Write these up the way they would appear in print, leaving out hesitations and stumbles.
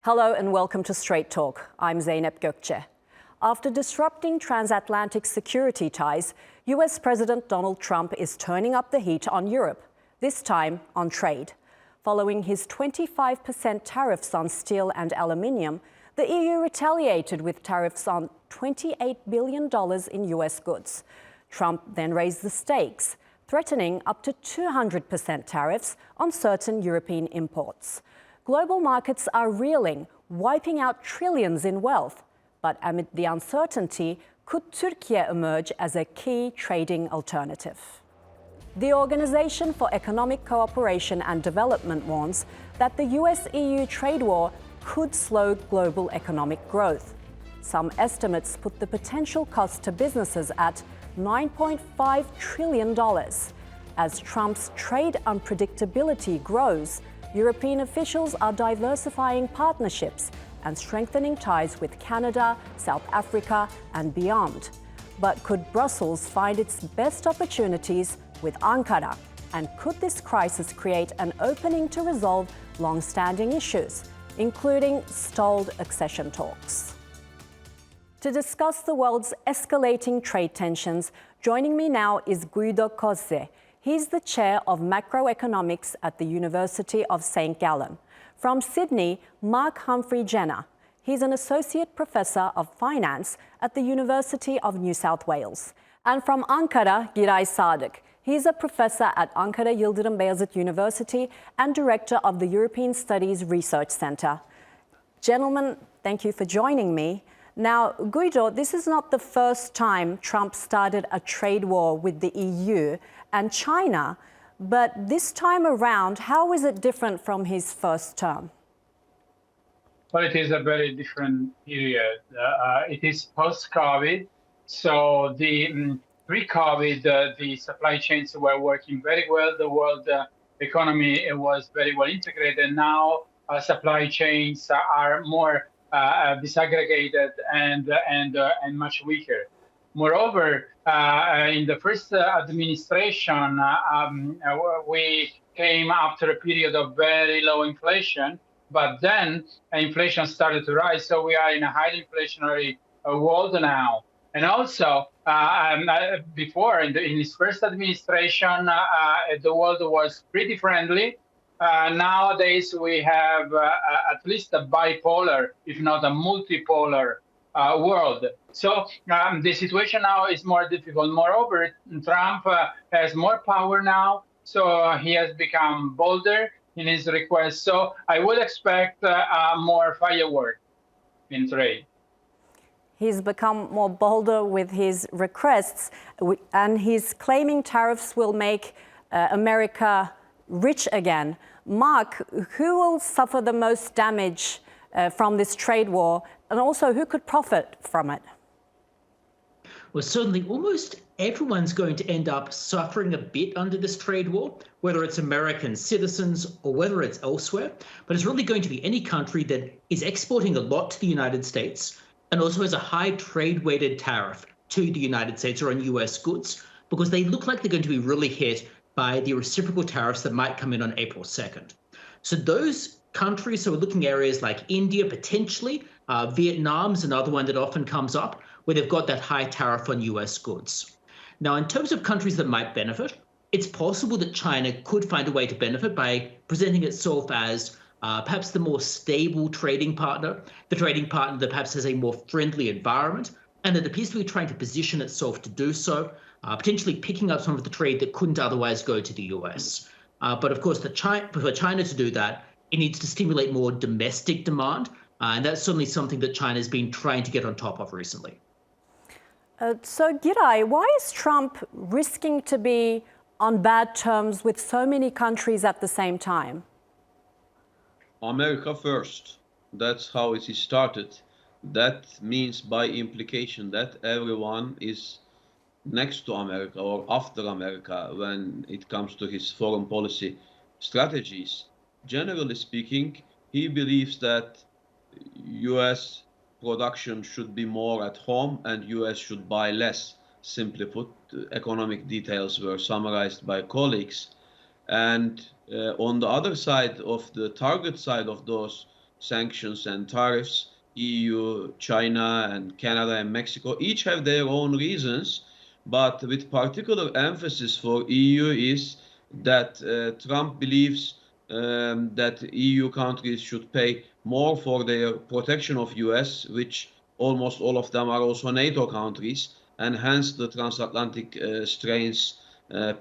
Hello and welcome to Straight Talk. I'm Zeynep Gökçe. After disrupting transatlantic security ties, US President Donald Trump is turning up the heat on Europe, this time on trade. Following his 25% tariffs on steel and aluminium, the EU retaliated with tariffs on $28 billion in US goods. Trump then raised the stakes, threatening up to 200% tariffs on certain European imports. Global markets are reeling, wiping out trillions in wealth. But amid the uncertainty, could Türkiye emerge as a key trading alternative? The Organization for Economic Cooperation and Development warns that the US-EU trade war could slow global economic growth. Some estimates put the potential cost to businesses at $9.5 trillion. As Trump's trade unpredictability grows, European officials are diversifying partnerships and strengthening ties with Canada, South Africa, and beyond. But could Brussels find its best opportunities with Ankara? And could this crisis create an opening to resolve long-standing issues, including stalled accession talks? To discuss the world's escalating trade tensions, joining me now is Guido Cozze. He's the chair of macroeconomics at the University of St. Gallen. From Sydney, Mark Humphrey Jenner. He's an associate professor of finance at the University of New South Wales. And from Ankara, Giray Sadık. He's a professor at Ankara Yıldırım Beyazıt University and director of the European Studies Research Centre. Gentlemen, thank you for joining me. Now, Guido, this is not the first time Trump started a trade war with the EU and China, but this time around, how is it different from his first term? Well, it is a very different period. It is post-COVID, so the pre-COVID, the supply chains were working very well. The world economy was very well integrated. Now, supply chains are more disaggregated and much weaker. Moreover, in the first administration, we came after a period of very low inflation, but then inflation started to rise. So we are in a highly inflationary world now. And also, before, in his first administration, the world was pretty friendly. Nowadays, we have at least a bipolar, if not a multipolar world. So the situation now is more difficult. Moreover, Trump has more power now, so he has become bolder in his requests. So I would expect more firework in trade. He's become more bolder with his requests, and he's claiming tariffs will make America rich again. Mark, who will suffer the most damage from this trade war, and also who could profit from it? Well, certainly almost everyone's going to end up suffering a bit under this trade war, whether it's American citizens or whether it's elsewhere. But it's really going to be any country that is exporting a lot to the United States and also has a high trade-weighted tariff to the United States or on US goods, because they look like they're going to be really hit by the reciprocal tariffs that might come in on April 2nd. So those countries, so we're looking at areas like India, potentially, Vietnam's another one that often comes up, where they've got that high tariff on US goods. Now, in terms of countries that might benefit, it's possible that China could find a way to benefit by presenting itself as perhaps the more stable trading partner, the trading partner that perhaps has a more friendly environment, and it appears to be trying to position itself to do so, potentially picking up some of the trade that couldn't otherwise go to the US. But of course, for China to do that, it needs to stimulate more domestic demand, and that's certainly something that China's been trying to get on top of recently. So, Giray, why is Trump risking to be on bad terms with so many countries at the same time? America first. That's how it is started. That means by implication that everyone is next to America or after America when it comes to his foreign policy strategies. Generally speaking, he believes that US production should be more at home and US should buy less. Simply put, economic details were summarized by colleagues. And on the other side of the target side of those sanctions and tariffs. EU, China, and Canada and Mexico each have their own reasons, but with particular emphasis for EU is that Trump believes that EU countries should pay more for their protection of US, which almost all of them are also NATO countries, and hence the transatlantic strains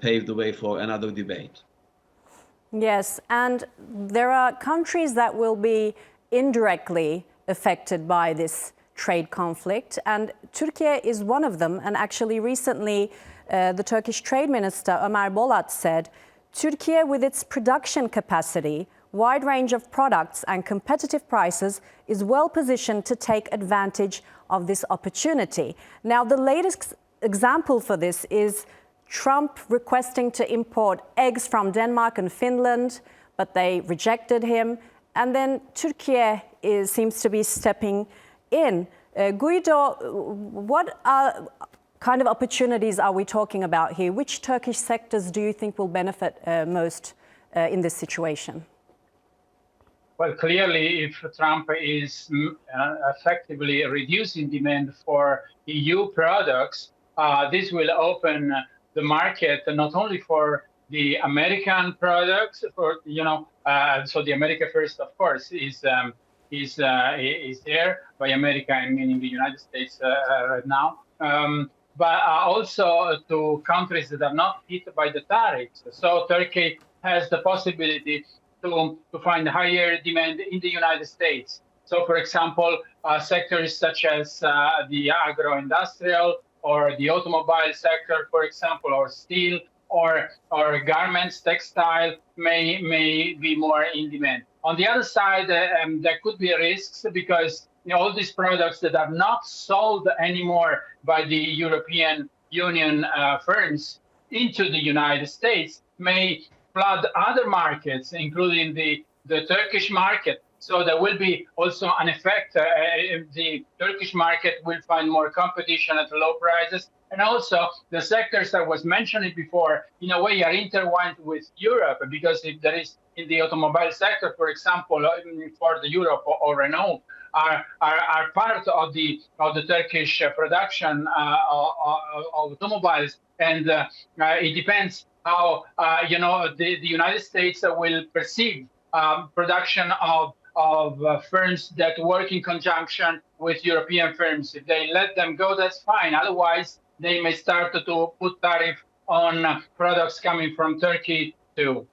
paved the way for another debate. Yes, and there are countries that will be indirectly affected by this trade conflict, and Turkiye is one of them. And actually recently the Turkish Trade Minister Ömer Bolat said, Turkiye, with its production capacity, wide range of products and competitive prices, is well positioned to take advantage of this opportunity. Now, the latest example for this is Trump requesting to import eggs from Denmark and Finland, but they rejected him. And then Turkiye seems to be stepping in. Guido, what kind of opportunities are we talking about here? Which Turkish sectors do you think will benefit most in this situation? Well, clearly, if Trump is effectively reducing demand for EU products, this will open the market not only for the American products, so the America First, of course, is there by America, meaning the United States right now, but also to countries that are not hit by the tariffs. So Turkey has the possibility to find higher demand in the United States. So, for example, sectors such as the agro-industrial or the automobile sector, for example, or steel or garments, textile may be more in demand. On the other side, there could be risks because all these products that are not sold anymore by the European Union firms into the United States may flood other markets, including the Turkish market. So there will be also an effect. The Turkish market will find more competition at low prices. And also the sectors that was mentioned before, in a way, are intertwined with Europe, because if there is in the automobile sector, for example, Ford Europe or Renault are part of the Turkish production of automobiles. And it depends how the United States will perceive production of firms that work in conjunction with European firms. If they let them go, that's fine. Otherwise, they may start to put tariff on products coming from Turkey too.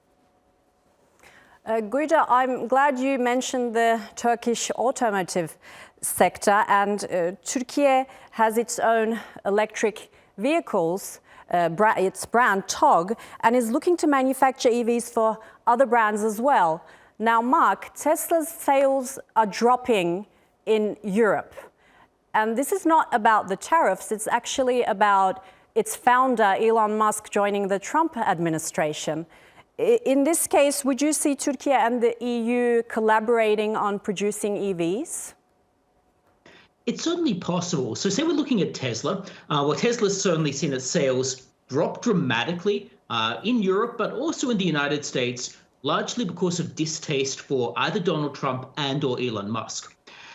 Guido, I'm glad you mentioned the Turkish automotive sector, and Turkiye has its own electric vehicles, its brand TOG, and is looking to manufacture EVs for other brands as well. Now, Mark, Tesla's sales are dropping in Europe. And this is not about the tariffs, it's actually about its founder, Elon Musk, joining the Trump administration. In this case, would you see Turkey and the EU collaborating on producing EVs? It's certainly possible. So say we're looking at Tesla. Well, Tesla's certainly seen its sales drop dramatically in Europe, but also in the United States, largely because of distaste for either Donald Trump and or Elon Musk.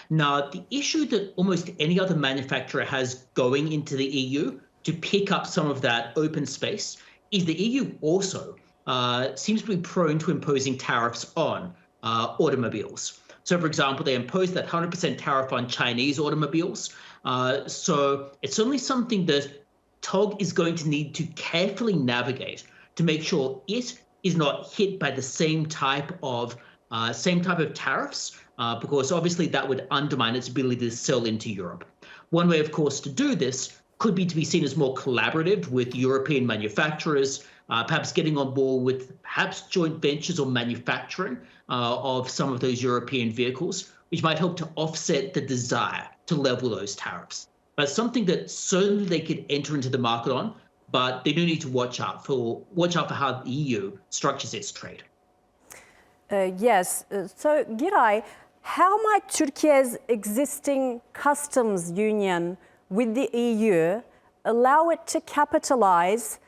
Now, the issue that almost any other manufacturer has going into the EU to pick up some of that open space is the EU also seems to be prone to imposing tariffs on automobiles. So, for example, they imposed that 100% tariff on Chinese automobiles. So it's certainly something that TOG is going to need to carefully navigate to make sure it is not hit by the same type of tariffs, because obviously that would undermine its ability to sell into Europe. One way, of course, to do this could be to be seen as more collaborative with European manufacturers, perhaps getting on board with perhaps joint ventures or manufacturing of some of those European vehicles, which might help to offset the desire to level those tariffs. But something that certainly they could enter into the market on, but they do need to watch out for how the EU structures its trade. Yes. So, Giray, how might Turkey's existing customs union with the EU allow it to capitalize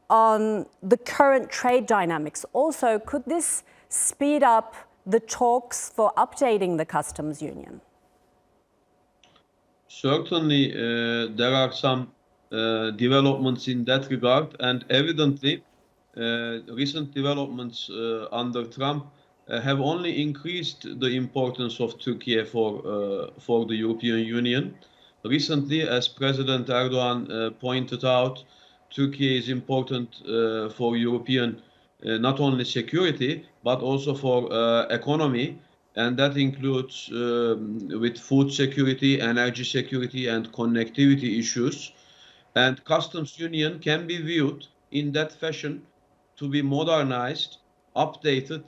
on the current trade dynamics? Also, could this speed up the talks for updating the customs union? Certainly, there are some developments in that regard, and evidently, recent developments under Trump have only increased the importance of Turkey for the European Union. Recently, as President Erdogan pointed out, Turkey is important for European not only security but also for economy, and that includes with food security, energy security, and connectivity issues. And customs union can be viewed in that fashion, to be modernized, updated,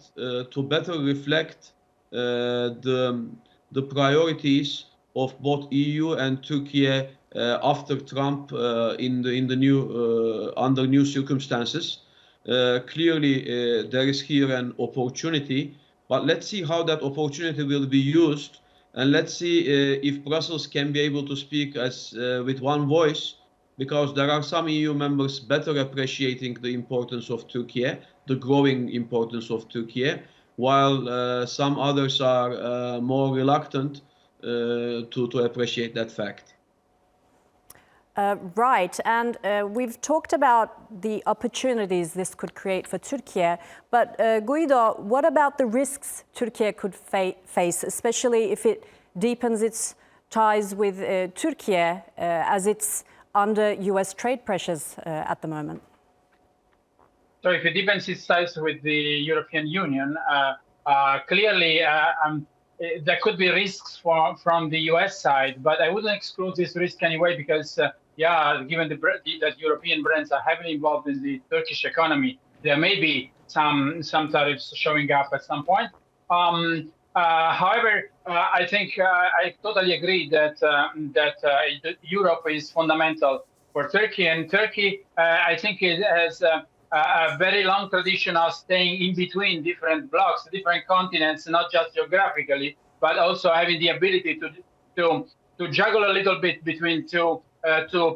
to better reflect the priorities of both EU and Turkey after Trump in the new under new circumstances. Clearly, there is here an opportunity, but let's see how that opportunity will be used, and let's see if Brussels can be able to speak as with one voice, because there are some EU members better appreciating the importance of Turkey, the growing importance of Turkey, while some others are more reluctant to appreciate that fact. Right, and we've talked about the opportunities this could create for Turkey, but Guido, what about the risks Turkey could face, especially if it deepens its ties with Turkey as it's under US trade pressures at the moment? So if it deepens its ties with the European Union, clearly there could be risks from the US side, but I wouldn't exclude this risk anyway, because given that European brands are heavily involved in the Turkish economy, there may be some tariffs showing up at some point. However, I think I totally agree that Europe is fundamental for Turkey, and Turkey, I think, it has a very long tradition of staying in between different blocks, different continents, not just geographically, but also having the ability to juggle a little bit between two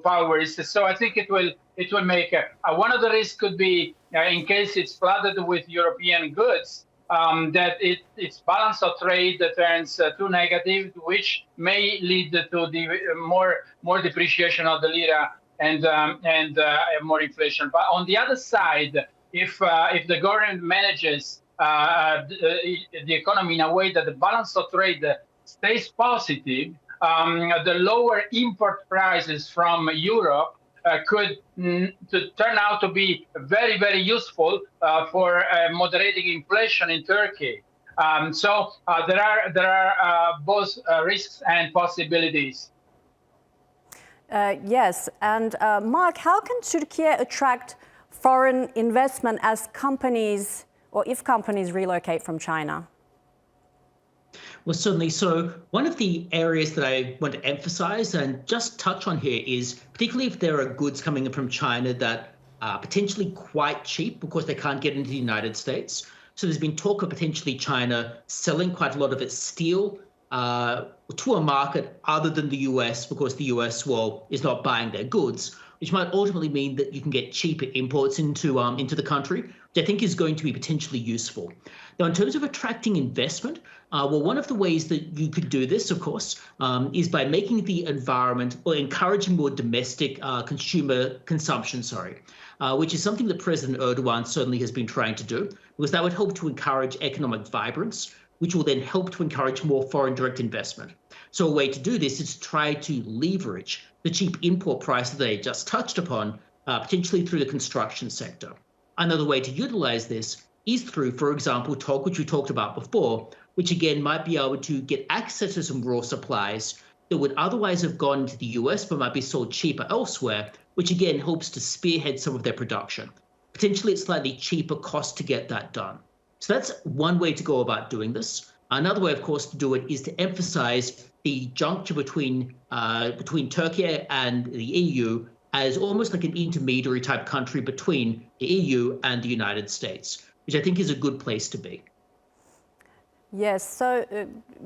powers. So I think it will make one of the risks could be in case it's flooded with European goods, that its balance of trade turns too negative, which may lead to the more depreciation of the lira and more inflation. But on the other side, if the government manages the economy in a way that the balance of trade stays positive, the lower import prices from Europe could turn out to be very, very useful for moderating inflation in Turkey. So there are both risks and possibilities. Yes, and Mark, how can Turkey attract foreign investment as companies, or if companies relocate from China? Well, certainly. So one of the areas that I want to emphasize and just touch on here is particularly if there are goods coming in from China that are potentially quite cheap because they can't get into the United States. So there's been talk of potentially China selling quite a lot of its steel to a market other than the US, because the US, well, is not buying their goods, which might ultimately mean that you can get cheaper imports into the country, which I think is going to be potentially useful. Now, in terms of attracting investment, well, one of the ways that you could do this, of course, is by making the environment or encouraging more domestic consumer consumption, which is something that President Erdogan certainly has been trying to do, because that would help to encourage economic vibrance, which will then help to encourage more foreign direct investment. So a way to do this is to try to leverage the cheap import price that I just touched upon, potentially through the construction sector. Another way to utilize this is through, for example, talc, which we talked about before, which again might be able to get access to some raw supplies that would otherwise have gone to the US but might be sold cheaper elsewhere, which again helps to spearhead some of their production. Potentially it's slightly cheaper cost to get that done. So that's one way to go about doing this. Another way, of course, to do it is to emphasize the juncture between Turkey and the EU as almost like an intermediary type country between the EU and the United States, which I think is a good place to be. Yes, so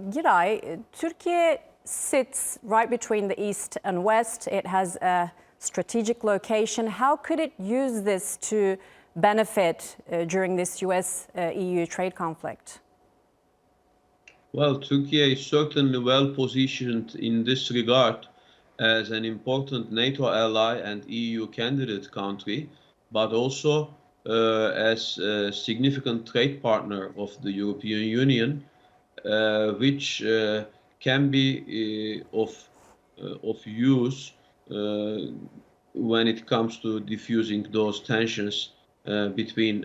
Giray, Turkey sits right between the East and West. It has a strategic location. How could it use this to benefit during this US-EU trade conflict? Well, Turkey is certainly well positioned in this regard as an important NATO ally and EU candidate country, but also as a significant trade partner of the European Union, which can be of use when it comes to diffusing those tensions between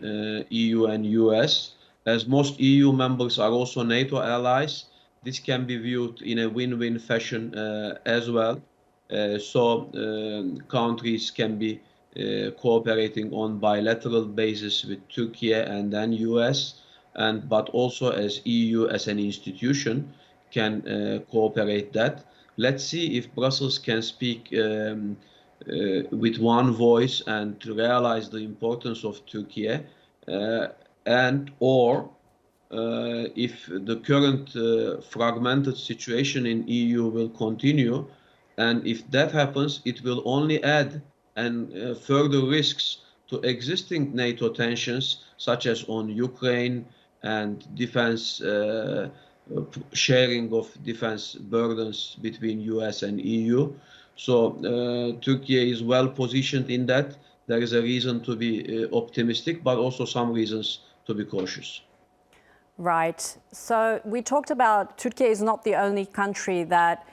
EU and US. As most EU members are also NATO allies, this can be viewed in a win-win fashion as well. Countries can be cooperating on bilateral basis with Turkey and then US, but also as EU as an institution can cooperate that. Let's see if Brussels can speak with one voice and to realize the importance of Turkey, if the current fragmented situation in EU will continue, and if that happens, it will only add and further risks to existing NATO tensions, such as on Ukraine and defense sharing of defense burdens between US and EU. So Turkey is well positioned in that. There is a reason to be optimistic, but also some reasons to be cautious. Right. So we talked about Turkey is not the only country that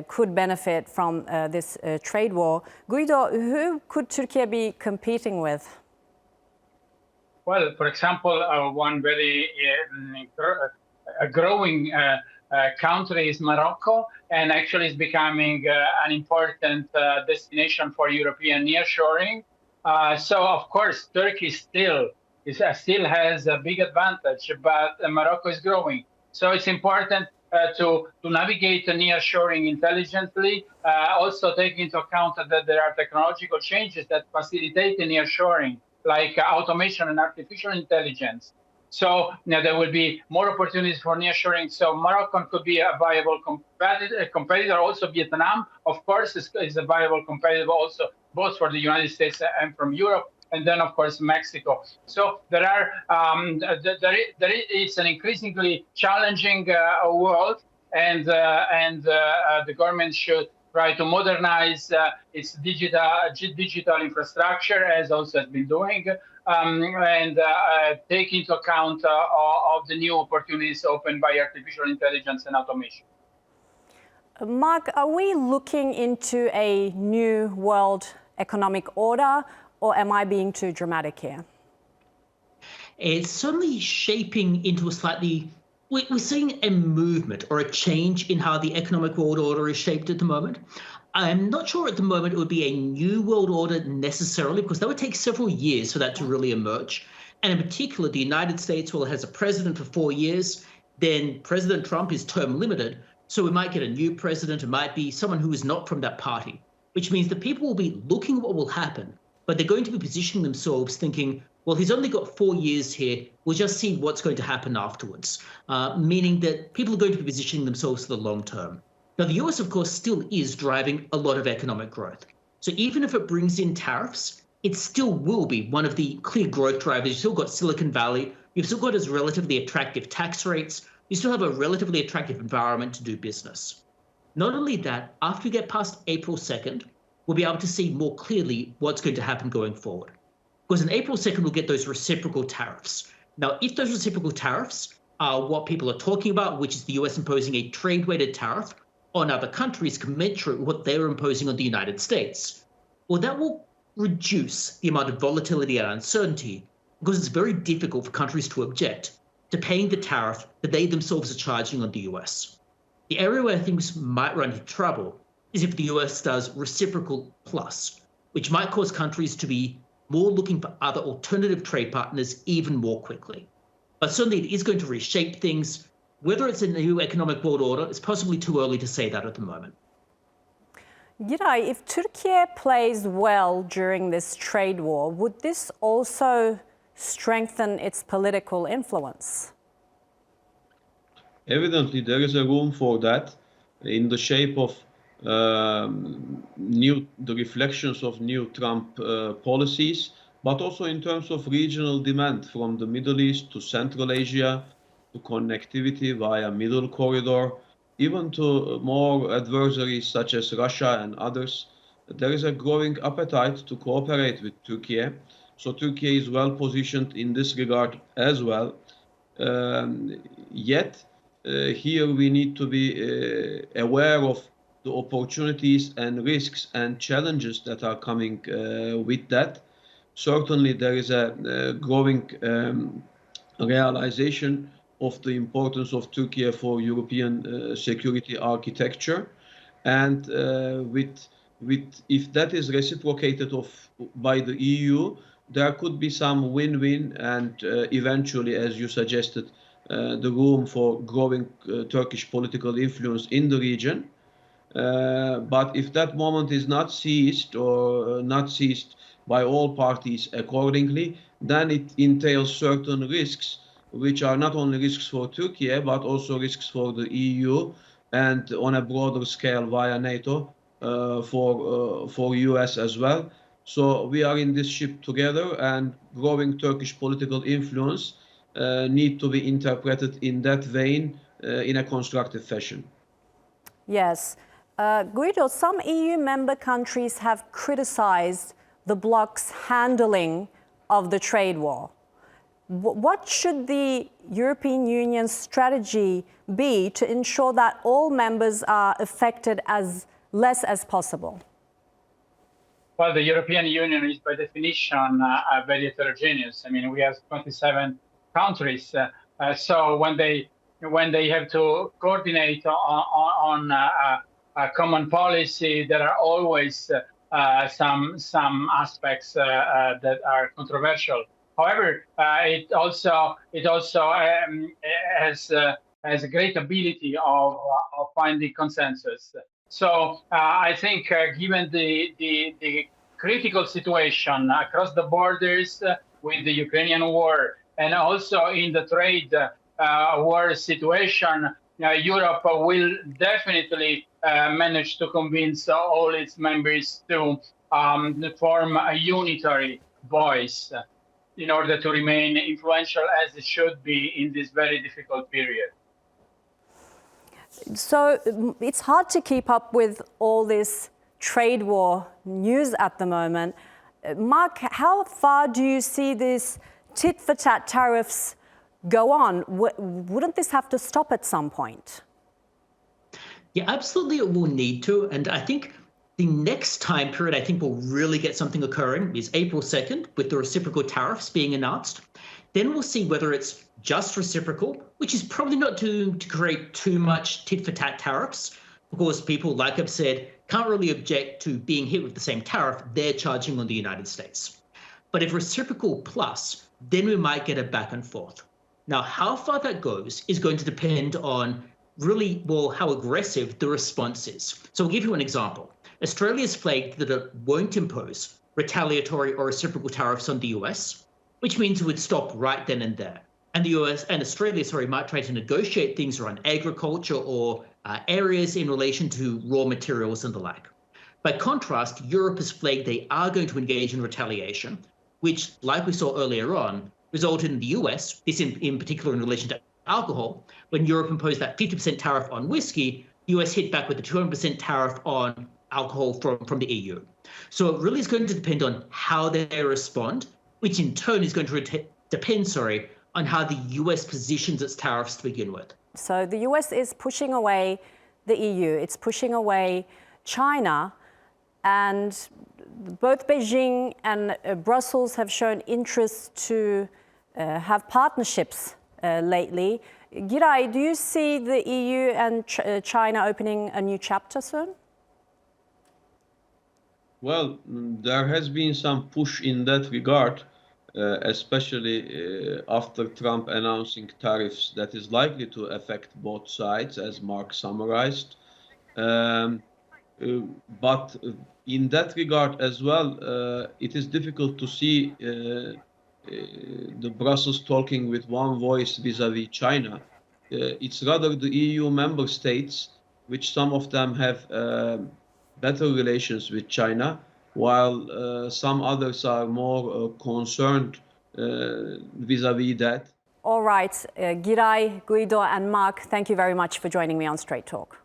could benefit from this trade war. Guido, who could Turkey be competing with? Well, for example, one very growing country is Morocco, and actually is becoming an important destination for European nearshoring. So, of course, Turkey still has a big advantage, but Morocco is growing. So it's important to navigate the nearshoring intelligently, also take into account that there are technological changes that facilitate the nearshoring, like automation and artificial intelligence. So there will be more opportunities for nearshoring. So Morocco could be a viable competitor. Also Vietnam, of course, is a viable competitor also, both for the United States and from Europe. And then, of course, Mexico. So it's an increasingly challenging world, and the government should try to modernize its digital infrastructure, as also has been doing, and take into account of the new opportunities opened by artificial intelligence and automation. Mark, are we looking into a new world economic order, or am I being too dramatic here? It's certainly shaping into a slightly, we're seeing a movement or a change in how the economic world order is shaped at the moment. I'm not sure at the moment it would be a new world order necessarily, because that would take several years for that to really emerge. And in particular, the United States, well, it has a president for 4 years, then President Trump is term limited. So we might get a new president. It might be someone who is not from that party, which means the people will be looking at what will happen, but they're going to be positioning themselves thinking, well, he's only got 4 years here. We'll just see what's going to happen afterwards, meaning that people are going to be positioning themselves for the long term. Now, the US, of course, still is driving a lot of economic growth. So even if it brings in tariffs, it still will be one of the clear growth drivers. You've still got Silicon Valley. You've still got its relatively attractive tax rates. You still have a relatively attractive environment to do business. Not only that, after we get past April 2nd, we'll be able to see more clearly what's going to happen going forward. Because on April 2nd, we'll get those reciprocal tariffs. Now, if those reciprocal tariffs are what people are talking about, which is the US imposing a trade-weighted tariff on other countries commensurate with what they're imposing on the United States, well, that will reduce the amount of volatility and uncertainty, because it's very difficult for countries to object to paying the tariff that they themselves are charging on the US. The area where things might run into trouble is if the US does reciprocal plus, which might cause countries to be more looking for other alternative trade partners even more quickly. But certainly it is going to reshape things. Whether it's a new economic world order, it's possibly too early to say that at the moment. Giray, if Turkey plays well during this trade war, would this also strengthen its political influence? Evidently, there is a room for that in the shape of the reflections of new Trump policies, but also in terms of regional demand from the Middle East to Central Asia, to connectivity via middle corridor, even to more adversaries such as Russia and others. There is a growing appetite to cooperate with Turkey. So Turkey is well positioned in this regard as well. Yet, here we need to be aware of the opportunities and risks and challenges that are coming with that. Certainly, there is a growing realization of the importance of Turkey for European security architecture, and if that is reciprocated by the EU, there could be some win-win, and eventually, as you suggested, the room for growing Turkish political influence in the region. But if that moment is not seized or not seized by all parties accordingly, then it entails certain risks, which are not only risks for Turkey, but also risks for the EU and on a broader scale via NATO for US as well. So we are in this ship together, and growing Turkish political influence need to be interpreted in that vein in a constructive fashion. Yes. Guido, some EU member countries have criticized the bloc's handling of the trade war. What should the European Union's strategy be to ensure that all members are affected as less as possible? Well, the European Union is by definition very heterogeneous. I mean, we have 27 countries. So when they have to coordinate on a common policy, there are always some aspects that are controversial. However, it also has a great ability of finding consensus. So I think, given the critical situation across the borders with the Ukrainian war, and also in the trade war situation, Europe will definitely manage to convince all its members to form a unitary voice in order to remain influential as it should be in this very difficult period. So it's hard to keep up with all this trade war news at the moment. Mark, how far do you see this tit-for-tat tariffs go on? Wouldn't this have to stop at some point? Yeah, absolutely it will need to. And I think the next time period I think will really get something occurring is April 2nd, with the reciprocal tariffs being announced. Then we'll see whether it's just reciprocal, which is probably not to create too much tit-for-tat tariffs, because people, like I've said, can't really object to being hit with the same tariff they're charging on the United States. But if reciprocal plus, then we might get a back and forth. Now, how far that goes is going to depend on really, well, how aggressive the response is. So I'll give you an example. Australia's flagged that it won't impose retaliatory or reciprocal tariffs on the US, which means it would stop right then and there. And the US and Australia, might try to negotiate things around agriculture or areas in relation to raw materials and the like. By contrast, Europe has flagged they are going to engage in retaliation, which, like we saw earlier on, resulted in the US, this in particular in relation to alcohol, when Europe imposed that 50% tariff on whiskey, the US hit back with a 200% tariff on alcohol from the EU. So it really is going to depend on how they respond, which in turn is going to depend, on how the US positions its tariffs to begin with. So the US is pushing away the EU, it's pushing away China, and both Beijing and Brussels have shown interest to have partnerships lately. Giray, do you see the EU and China opening a new chapter soon? Well, there has been some push in that regard, especially after Trump announcing tariffs that is likely to affect both sides, as Mark summarized. But in that regard as well, it is difficult to see the Brussels talking with one voice vis-à-vis China. It's rather the EU member states, which some of them have better relations with China, while some others are more concerned vis-à-vis that. All right, Giray, Guido, and Mark, thank you very much for joining me on Straight Talk.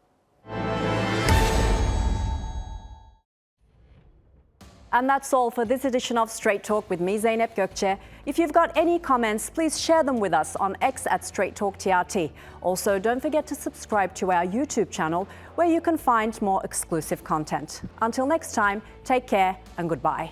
And that's all for this edition of Straight Talk with me, Zeynep Gökçe. If you've got any comments, please share them with us on X at Straight Talk TRT. Also, don't forget to subscribe to our YouTube channel, where you can find more exclusive content. Until next time, take care and goodbye.